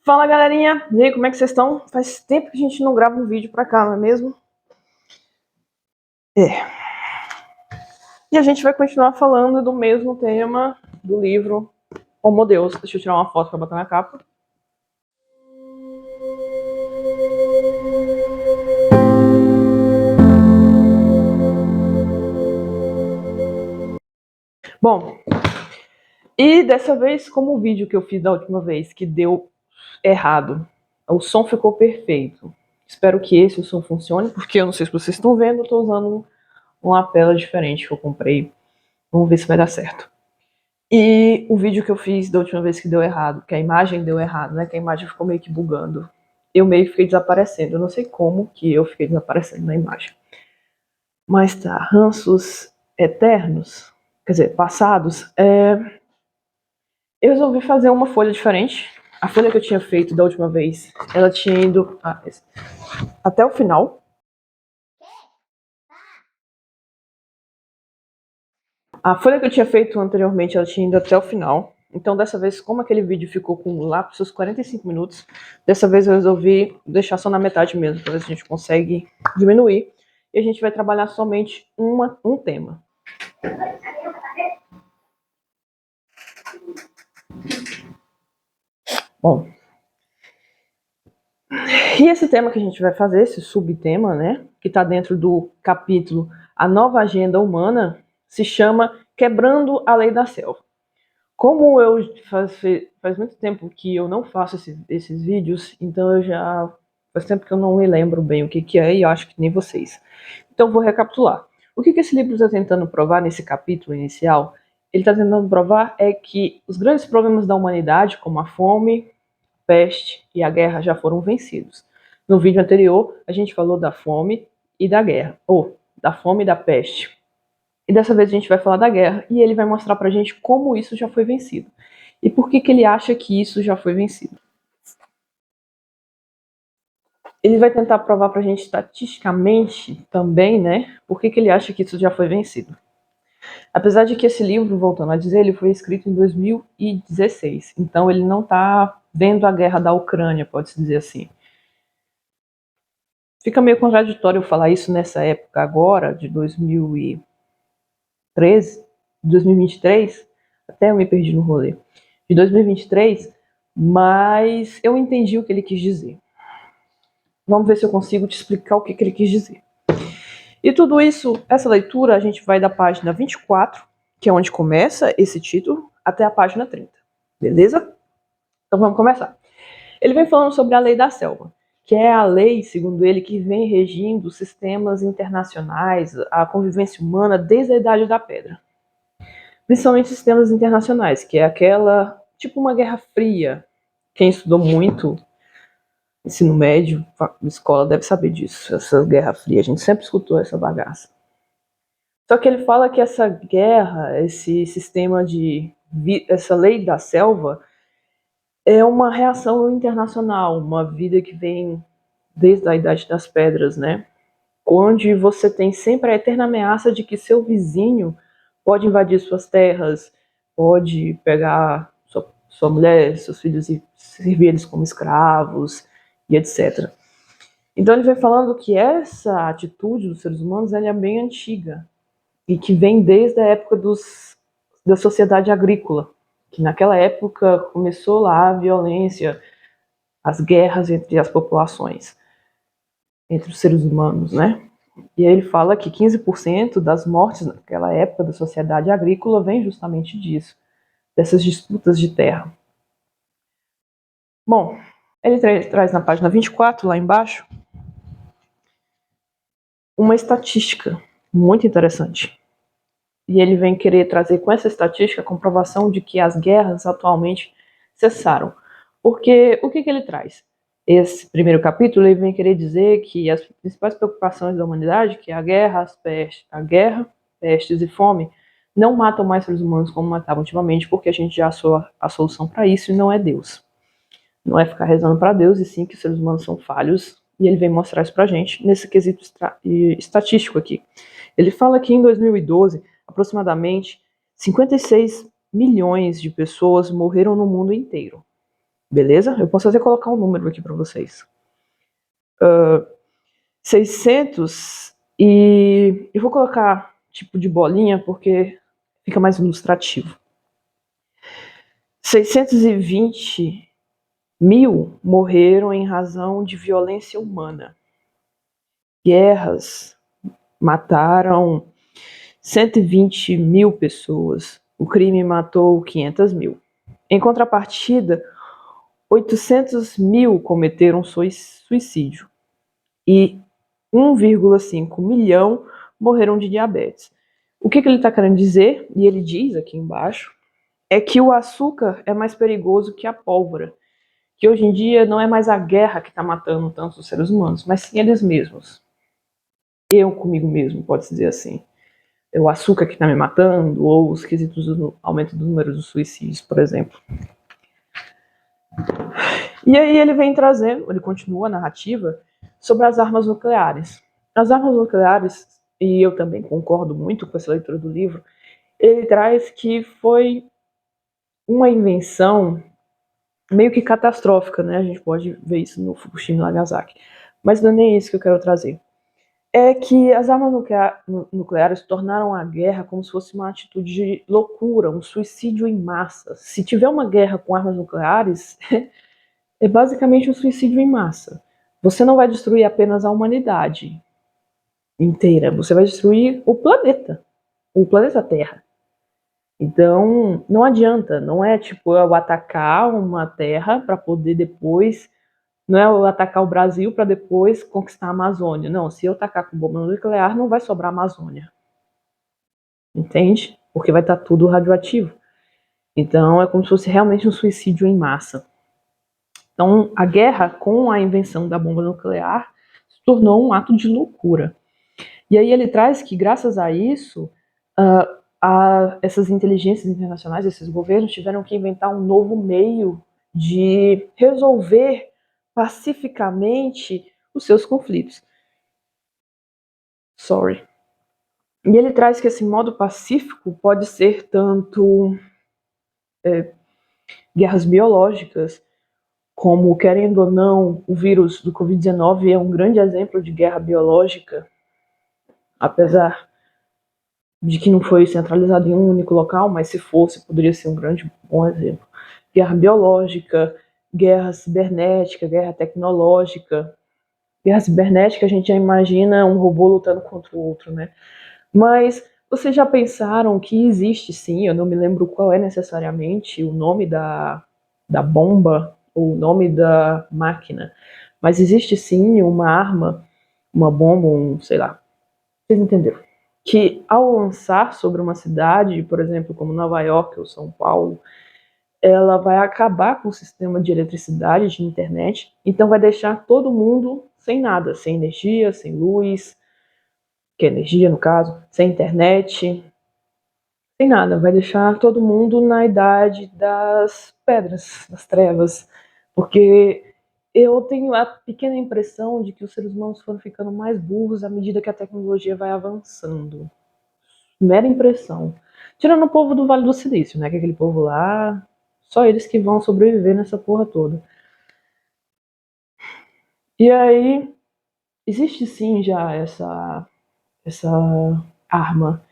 Fala, galerinha! E aí, como é que vocês estão? Faz tempo que a gente não grava um vídeo pra cá, não é mesmo? E a gente vai continuar falando do mesmo tema do livro Homo Deus. Deixa eu tirar uma foto pra botar na capa. Bom, e dessa vez, como o vídeo que eu fiz da última vez, que deu errado, o som ficou perfeito. Espero que esse o som funcione, porque eu não sei se vocês estão vendo, eu tô usando uma tela diferente que eu comprei. Vamos ver se vai dar certo. E o vídeo que eu fiz da última vez que deu errado, que a imagem deu errado, né? Que a imagem ficou meio que bugando. Eu meio que fiquei desaparecendo. Eu não sei como que eu fiquei desaparecendo na imagem. Mas tá, ranços eternos, quer dizer, passados. Eu resolvi fazer uma folha diferente. A folha que eu tinha feito da última vez, ela tinha ido até o final. A folha que eu tinha feito anteriormente, ela tinha ido até o final. Então, dessa vez, como aquele vídeo ficou com lá para os seus 45 minutos, dessa vez eu resolvi deixar só na metade mesmo, para ver se a gente consegue diminuir. E a gente vai trabalhar somente um tema. Bom, e esse tema que a gente vai fazer, esse subtema, né, que está dentro do capítulo A Nova Agenda Humana, se chama Quebrando a Lei da Selva. Como eu faz muito tempo que eu não faço esses vídeos, então faz tempo que eu não me lembro bem o que é, e eu acho que nem vocês. Então vou recapitular. O que esse livro está tentando provar nesse capítulo inicial? Ele está tentando provar é que os grandes problemas da humanidade, como a fome, a peste e a guerra, já foram vencidos. No vídeo anterior, a gente falou da fome e da guerra, ou da fome e da peste. E dessa vez a gente vai falar da guerra e ele vai mostrar pra gente como isso já foi vencido. E por que ele acha que isso já foi vencido. Ele vai tentar provar pra gente estatisticamente também, né, por que ele acha que isso já foi vencido. Apesar de que esse livro, voltando a dizer, ele foi escrito em 2016. Então ele não tá vendo a guerra da Ucrânia, pode-se dizer assim. Fica meio contraditório eu falar isso nessa época agora, de 2013, 2023, até eu me perdi no rolê, de 2023, mas eu entendi o que ele quis dizer. Vamos ver se eu consigo te explicar o que ele quis dizer. E tudo isso, essa leitura, a gente vai da página 24, que é onde começa esse título, até a página 30. Beleza? Então vamos começar. Ele vem falando sobre a lei da selva, que é a lei, segundo ele, que vem regindo sistemas internacionais, a convivência humana desde a Idade da Pedra. Principalmente sistemas internacionais, que é aquela, tipo uma guerra fria. Quem estudou muito ensino médio, escola, deve saber disso, essa guerra fria. A gente sempre escutou essa bagaça. Só que ele fala que essa guerra, esse sistema essa lei da selva, é uma reação internacional, uma vida que vem desde a Idade das Pedras, né? Onde você tem sempre a eterna ameaça de que seu vizinho pode invadir suas terras, pode pegar sua mulher, seus filhos e servir eles como escravos e etc. Então ele vai falando que essa atitude dos seres humanos ela é bem antiga e que vem desde a época da sociedade agrícola, que naquela época começou lá a violência, as guerras entre as populações, entre os seres humanos, né? E aí ele fala que 15% das mortes naquela época da sociedade agrícola vem justamente disso, dessas disputas de terra. Bom, ele traz na página 24, lá embaixo, uma estatística muito interessante. E ele vem querer trazer com essa estatística a comprovação de que as guerras atualmente cessaram. Porque o que ele traz? Esse primeiro capítulo ele vem querer dizer que as principais preocupações da humanidade, que a guerra, pestes e fome, não matam mais seres humanos como matavam ultimamente, porque a gente já achou a solução para isso e não é Deus. Não é ficar rezando para Deus, e sim que os seres humanos são falhos, e ele vem mostrar isso para a gente nesse quesito estatístico aqui. Ele fala que em 2012, aproximadamente 56 milhões de pessoas morreram no mundo inteiro. beleza? Eu posso até colocar um número aqui para vocês. 600 e eu vou colocar tipo de bolinha porque fica mais ilustrativo. 620 mil morreram em razão de violência humana. Guerras mataram 120 mil pessoas. O crime matou 500 mil. Em contrapartida, 800 mil cometeram suicídio e 1,5 milhão morreram de diabetes. O que ele está querendo dizer, e ele diz aqui embaixo, é que o açúcar é mais perigoso que a pólvora, que hoje em dia não é mais a guerra que está matando tanto os seres humanos, mas sim eles mesmos. Eu comigo mesmo, pode-se dizer assim. É o açúcar que está me matando, ou os quesitos do aumento do número dos suicídios, por exemplo. E aí ele vem trazendo, ele continua a narrativa sobre as armas nucleares. As armas nucleares, e eu também concordo muito com essa leitura do livro, ele traz que foi uma invenção meio que catastrófica, né? A gente pode ver isso no Fukushima e Nagasaki. Mas não é nem isso que eu quero trazer. É que as armas nucleares tornaram a guerra como se fosse uma atitude de loucura, um suicídio em massa. Se tiver uma guerra com armas nucleares, é basicamente um suicídio em massa. Você não vai destruir apenas a humanidade inteira, você vai destruir o planeta Terra. Então, não adianta, não é tipo eu atacar uma terra para poder depois, não é eu atacar o Brasil para depois conquistar a Amazônia. Não, se eu atacar com bomba nuclear, não vai sobrar a Amazônia. Entende? Porque vai estar tudo radioativo. Então, é como se fosse realmente um suicídio em massa. Então, a guerra com a invenção da bomba nuclear se tornou um ato de loucura. E aí ele traz que, graças a isso, essas inteligências internacionais, esses governos, tiveram que inventar um novo meio de resolver pacificamente os seus conflitos. E ele traz que esse modo pacífico pode ser tanto guerras biológicas, como, querendo ou não, o vírus do Covid-19 é um grande exemplo de guerra biológica, apesar de que não foi centralizado em um único local, mas se fosse, poderia ser um grande bom exemplo. Guerra biológica, guerra cibernética, guerra tecnológica. Guerra cibernética, a gente já imagina um robô lutando contra o outro, né? Mas vocês já pensaram que existe sim, eu não me lembro qual é necessariamente o nome da bomba ou o nome da máquina, mas existe sim uma arma, uma bomba, sei lá, vocês entenderam? Que ao lançar sobre uma cidade, por exemplo, como Nova York ou São Paulo, ela vai acabar com o sistema de eletricidade, de internet, então vai deixar todo mundo sem nada, sem energia, sem luz, que é energia no caso, sem internet, sem nada, vai deixar todo mundo na idade das pedras, das trevas, porque eu tenho a pequena impressão de que os seres humanos foram ficando mais burros à medida que a tecnologia vai avançando. Mera impressão. Tirando o povo do Vale do Silício, né? Que é aquele povo lá, só eles que vão sobreviver nessa porra toda. E aí, existe sim já essa arma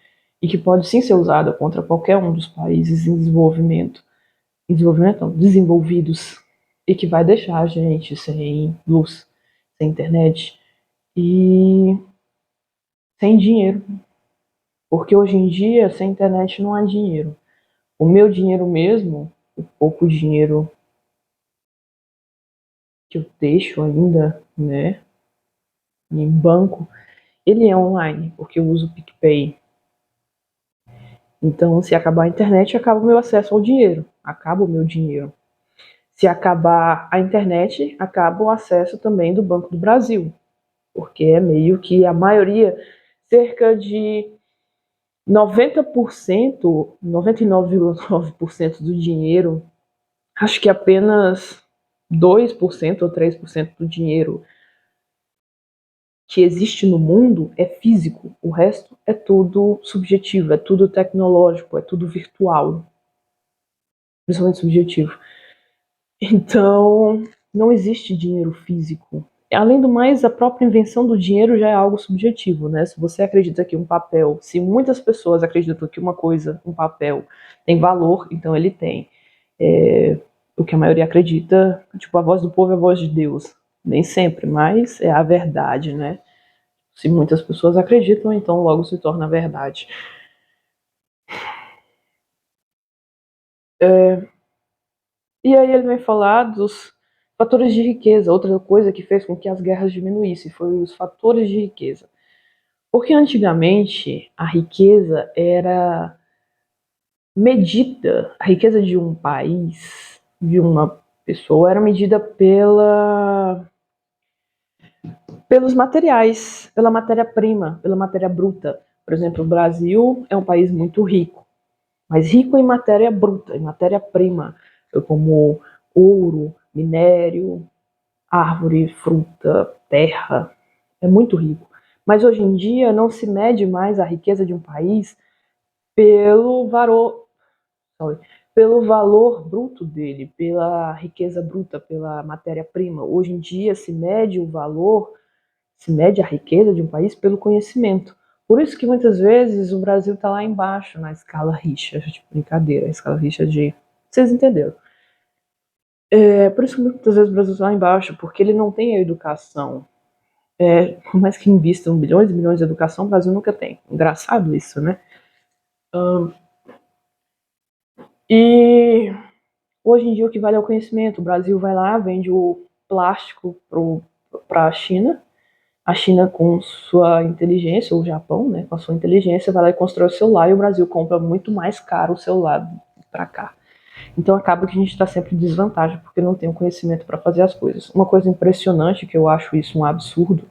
e que pode sim ser usada contra qualquer um dos países em desenvolvimento. Em desenvolvimento não, desenvolvidos. E que vai deixar a gente sem luz, sem internet e sem dinheiro. Porque hoje em dia, sem internet não há dinheiro. O meu dinheiro mesmo, o pouco dinheiro que eu deixo ainda, né, em banco, ele é online, porque eu uso o PicPay. Então, se acabar a internet, acaba o meu acesso ao dinheiro, acaba o meu dinheiro. Se acabar a internet, acaba o acesso também do Banco do Brasil, porque é meio que a maioria, cerca de 90%, 99,9% do dinheiro, acho que apenas 2% ou 3% do dinheiro que existe no mundo é físico, o resto é tudo subjetivo, é tudo tecnológico, é tudo virtual, principalmente subjetivo. Então, não existe dinheiro físico. Além do mais, a própria invenção do dinheiro já é algo subjetivo, né? Se você acredita que um papel, se muitas pessoas acreditam que uma coisa, um papel, tem valor, então ele tem. O que a maioria acredita, tipo, a voz do povo é a voz de Deus. Nem sempre, mas é a verdade, né? Se muitas pessoas acreditam, então logo se torna verdade. E aí ele vem falar dos fatores de riqueza. Outra coisa que fez com que as guerras diminuíssem foi os fatores de riqueza. Porque antigamente a riqueza era medida, a riqueza de um país, de uma pessoa, era medida pelos materiais, pela matéria-prima, pela matéria bruta. Por exemplo, o Brasil é um país muito rico, mas rico em matéria bruta, em matéria-prima, como ouro, minério, árvore, fruta, terra. É muito rico. Mas hoje em dia não se mede mais a riqueza de um país pelo valor, pelo valor bruto dele, pela riqueza bruta, pela matéria-prima. Hoje em dia se mede o valor, se mede a riqueza de um país pelo conhecimento. Por isso que muitas vezes o Brasil está lá embaixo na escala Richard, de brincadeira, a escala Richard de... Vocês entenderam? Por isso que muitas vezes o Brasil está lá embaixo, porque ele não tem a educação. Por mais que invistam bilhões e bilhões em educação, o Brasil nunca tem. Engraçado isso, né? E hoje em dia o que vale é o conhecimento. O Brasil vai lá, vende o plástico para a China com sua inteligência, ou o Japão, né, com a sua inteligência, vai lá e constrói o celular e o Brasil compra muito mais caro o celular para cá. Então acaba que a gente está sempre em desvantagem porque não tem o conhecimento para fazer as coisas. Uma coisa impressionante que eu acho isso um absurdo,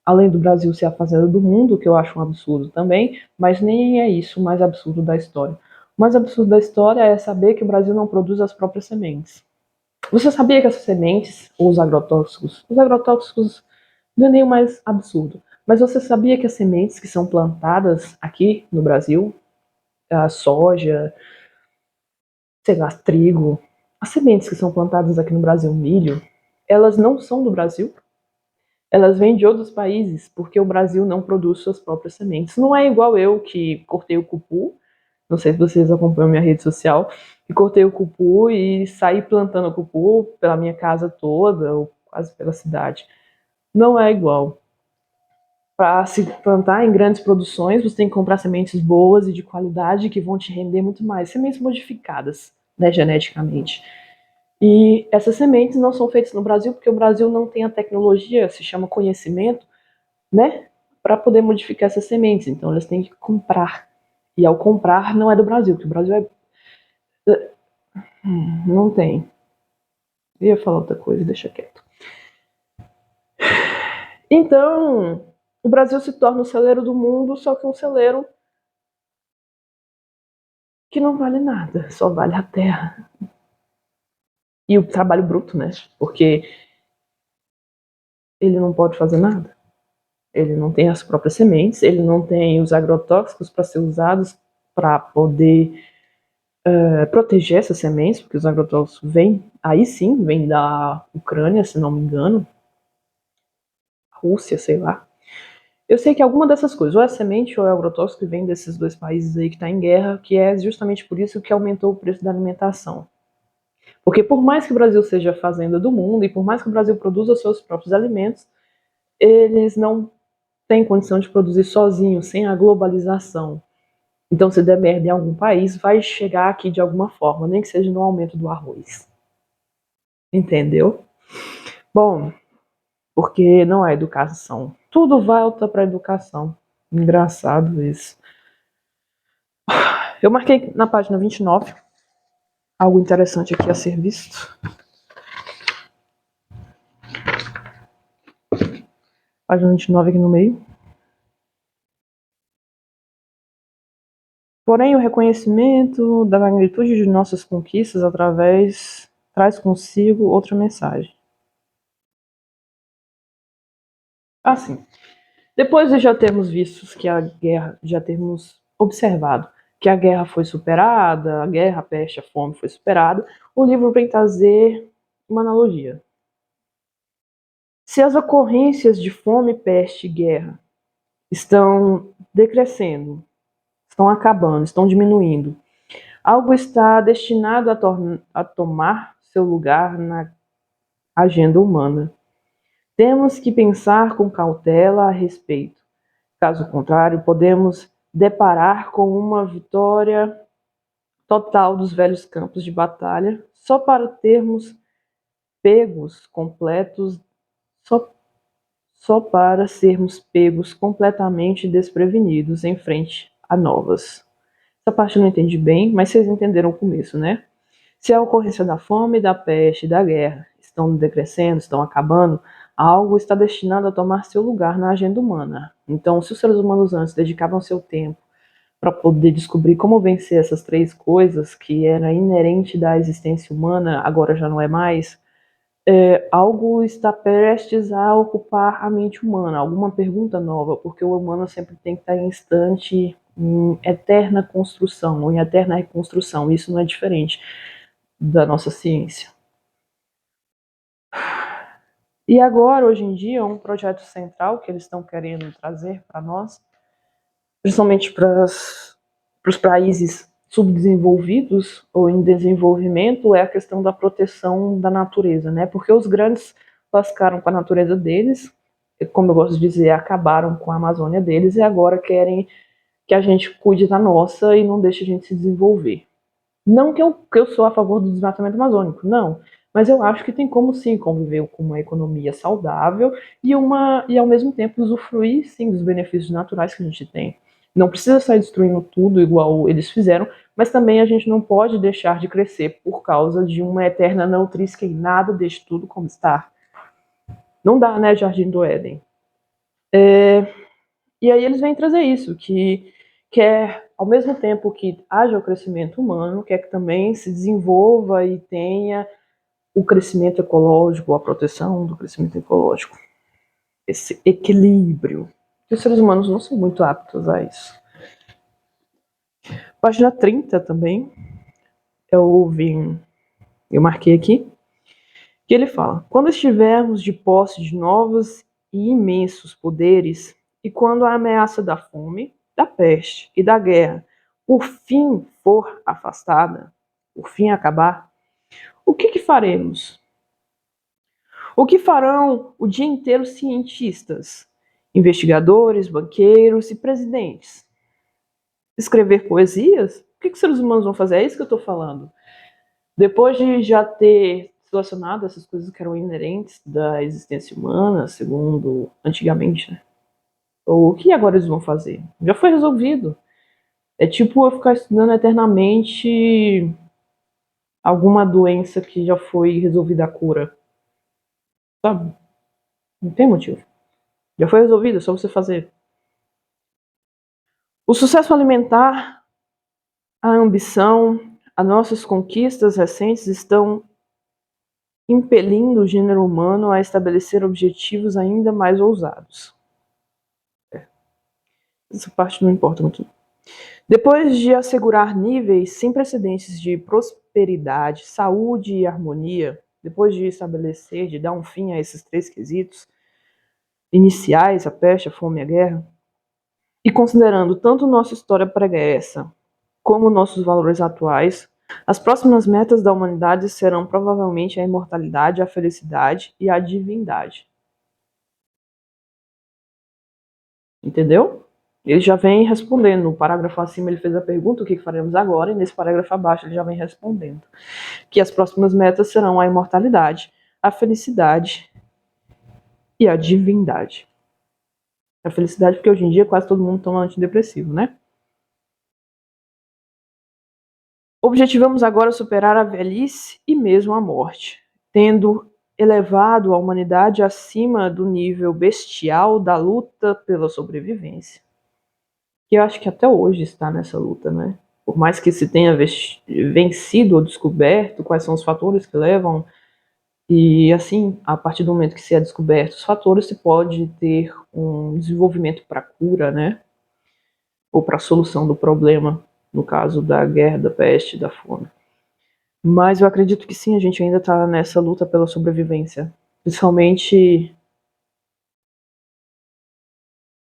além do Brasil ser a fazenda do mundo, que eu acho um absurdo também, mas nem é isso o mais absurdo da história. O mais absurdo da história é saber que o Brasil não produz as próprias sementes. Você sabia que essas sementes, ou os agrotóxicos não é nem o mais absurdo, mas você sabia que as sementes que são plantadas aqui no Brasil, a soja, sei lá, trigo, as sementes que são plantadas aqui no Brasil, milho, elas não são do Brasil? Elas vêm de outros países, porque o Brasil não produz suas próprias sementes. Não é igual eu que cortei o cupu, não sei se vocês acompanham minha rede social, que cortei o cupu e saí plantando o cupu pela minha casa toda, ou quase pela cidade. Não é igual. Para se plantar em grandes produções, você tem que comprar sementes boas e de qualidade que vão te render muito mais. Sementes modificadas, né, geneticamente. E essas sementes não são feitas no Brasil porque o Brasil não tem a tecnologia, se chama conhecimento, né, para poder modificar essas sementes. Então eles têm que comprar. E ao comprar não é do Brasil, porque o Brasil não tem. Eu ia falar outra coisa, deixa quieto. Então, o Brasil se torna o celeiro do mundo, só que um celeiro que não vale nada, só vale a terra. E o trabalho bruto, né? Porque ele não pode fazer nada. Ele não tem as próprias sementes, ele não tem os agrotóxicos para ser usados para poder proteger essas sementes, porque os agrotóxicos vêm, aí sim, vêm da Ucrânia, se não me engano, Rússia, sei lá. Eu sei que alguma dessas coisas, ou é semente ou é agrotóxico, que vem desses dois países aí que está em guerra, que é justamente por isso que aumentou o preço da alimentação. Porque por mais que o Brasil seja a fazenda do mundo e por mais que o Brasil produza os seus próprios alimentos, eles não têm condição de produzir sozinhos, sem a globalização. Então, se der merda em algum país, vai chegar aqui de alguma forma, nem que seja no aumento do arroz. Entendeu? Bom, porque não é educação. Tudo volta para educação. Engraçado isso. Eu marquei na página 29 algo interessante aqui a ser visto. Página 29 aqui no meio. Porém, o reconhecimento da magnitude de nossas conquistas através traz consigo outra mensagem. Assim, depois de já termos visto que a guerra, já termos observado que a guerra foi superada, a guerra, a peste, a fome foi superada, o livro vem trazer uma analogia. Se as ocorrências de fome, peste e guerra estão decrescendo, estão acabando, estão diminuindo, algo está destinado a tomar seu lugar na agenda humana. Temos que pensar com cautela a respeito. Caso contrário, podemos deparar com uma vitória total dos velhos campos de batalha, só para termos pegos completos, só para sermos pegos completamente desprevenidos em frente a novas. Essa parte eu não entendi bem, mas vocês entenderam o começo, né? Se a ocorrência da fome, da peste e da guerra estão decrescendo, estão acabando, algo está destinado a tomar seu lugar na agenda humana. Então, se os seres humanos antes dedicavam seu tempo para poder descobrir como vencer essas três coisas que era inerente da existência humana, agora já não é mais, algo está prestes a ocupar a mente humana, alguma pergunta nova, porque o humano sempre tem que estar em instante, em eterna construção, ou em eterna reconstrução. Isso não é diferente da nossa ciência. E agora, hoje em dia, um projeto central que eles estão querendo trazer para nós, principalmente para os países subdesenvolvidos ou em desenvolvimento, é a questão da proteção da natureza, né? Porque os grandes lascaram com a natureza deles, como eu gosto de dizer, acabaram com a Amazônia deles e agora querem que a gente cuide da nossa e não deixe a gente se desenvolver. Não que eu sou a favor do desmatamento amazônico, não. Mas eu acho que tem como sim conviver com uma economia saudável e ao mesmo tempo usufruir sim dos benefícios naturais que a gente tem. Não precisa sair destruindo tudo igual eles fizeram, mas também a gente não pode deixar de crescer por causa de uma eterna nutriz que nada deixe tudo como está. Não dá, né, Jardim do Éden? E aí eles vêm trazer isso, que quer, ao mesmo tempo que haja o crescimento humano, quer que também se desenvolva e tenha o crescimento ecológico, a proteção do crescimento ecológico. Esse equilíbrio. E os seres humanos não são muito aptos a isso. Página 30 também, eu marquei aqui, que ele fala: quando estivermos de posse de novos e imensos poderes, e quando a ameaça da fome, da peste e da guerra por fim for afastada, por fim acabar, o que faremos? O que farão o dia inteiro cientistas, investigadores, banqueiros e presidentes? Escrever poesias? O que os seres humanos vão fazer? É isso que eu estou falando. Depois de já ter selecionado essas coisas que eram inerentes da existência humana, segundo antigamente, né? O que agora eles vão fazer? Já foi resolvido. É tipo eu ficar estudando eternamente alguma doença que já foi resolvida a cura. Sabe? Não tem motivo. Já foi resolvido, é só você fazer. O sucesso alimentar, a ambição, as nossas conquistas recentes estão impelindo o gênero humano a estabelecer objetivos ainda mais ousados. Essa parte não importa muito. Depois de assegurar níveis sem precedentes de prosperidade, saúde e harmonia, depois de estabelecer, de dar um fim a esses três quesitos iniciais, a peste, a fome e a guerra, e considerando tanto nossa história pregressa como nossos valores atuais, as próximas metas da humanidade serão provavelmente a imortalidade, a felicidade e a divindade. Entendeu? Ele já vem respondendo. No parágrafo acima ele fez a pergunta, o que faremos agora, e nesse parágrafo abaixo ele já vem respondendo. Que as próximas metas serão a imortalidade, a felicidade e a divindade. A felicidade porque hoje em dia quase todo mundo toma antidepressivo, né? Objetivamos agora superar a velhice e mesmo a morte, tendo elevado a humanidade acima do nível bestial da luta pela sobrevivência. Que eu acho que até hoje está nessa luta, né? Por mais que se tenha vencido ou descoberto quais são os fatores que levam, e assim, a partir do momento que se é descoberto os fatores, se pode ter um desenvolvimento para cura, né? Ou para a solução do problema. no caso da guerra, da peste, da fome. Mas eu acredito que sim, a gente ainda está nessa luta pela sobrevivência. Principalmente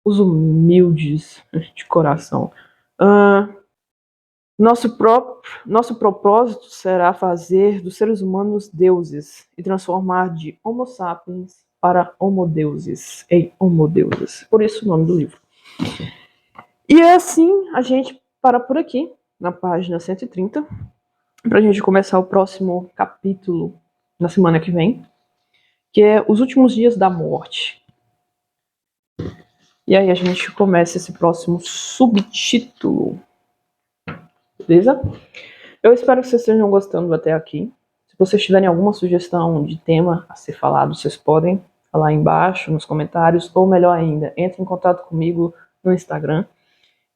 os humildes de coração. Nosso propósito será fazer dos seres humanos deuses e transformar de Homo sapiens para homodeuses, em homodeuses. Por isso o nome do livro. E é assim, a gente para por aqui, na página 130, para a gente começar o próximo capítulo na semana que vem, que é Os Últimos Dias da Morte. E aí a gente começa esse próximo subtítulo. Beleza? Eu espero que vocês estejam gostando até aqui. Se vocês tiverem alguma sugestão de tema a ser falado, vocês podem falar aí embaixo nos comentários, ou melhor ainda, entre em contato comigo no Instagram,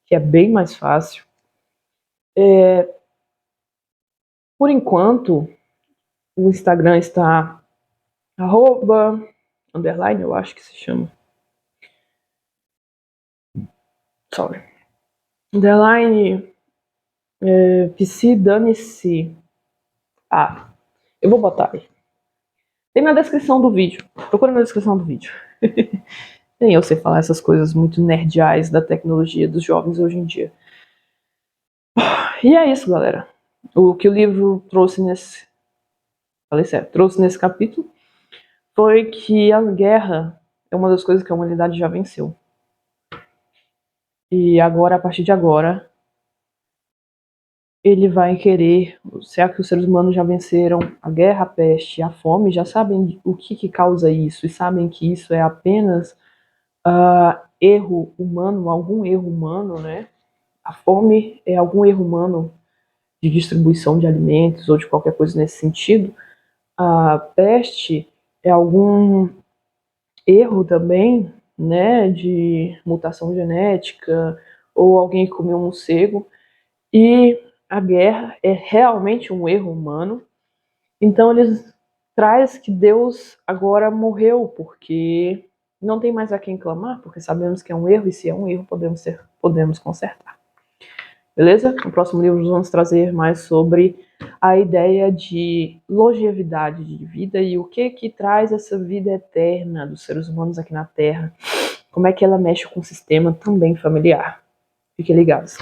que é bem mais fácil. Por enquanto, o Instagram está @_, eu acho que se chama. Sorry. Underline PC dane-se. Eu vou botar aí. Tem na descrição do vídeo. Procura na descrição do vídeo. Nem eu sei falar essas coisas muito nerdiais da tecnologia dos jovens hoje em dia. E é isso, galera. O que o livro trouxe nesse. Falei certo, trouxe nesse capítulo foi que a guerra é uma das coisas que a humanidade já venceu. E agora, a partir de agora, ele vai querer. Será que os seres humanos já venceram a guerra, a peste, a fome? Já sabem o que causa isso e sabem que isso é apenas erro humano, algum erro humano, né? A fome é algum erro humano de distribuição de alimentos ou de qualquer coisa nesse sentido. A peste é algum erro também, né, de mutação genética ou alguém que comeu um morcego. E a guerra é realmente um erro humano. Então eles traz que Deus agora morreu porque não tem mais a quem clamar, porque sabemos que é um erro e se é um erro podemos consertar. Beleza? No próximo livro vamos trazer mais sobre a ideia de longevidade de vida e o que traz essa vida eterna dos seres humanos aqui na Terra. Como é que ela mexe com o sistema também familiar. Fiquem ligados.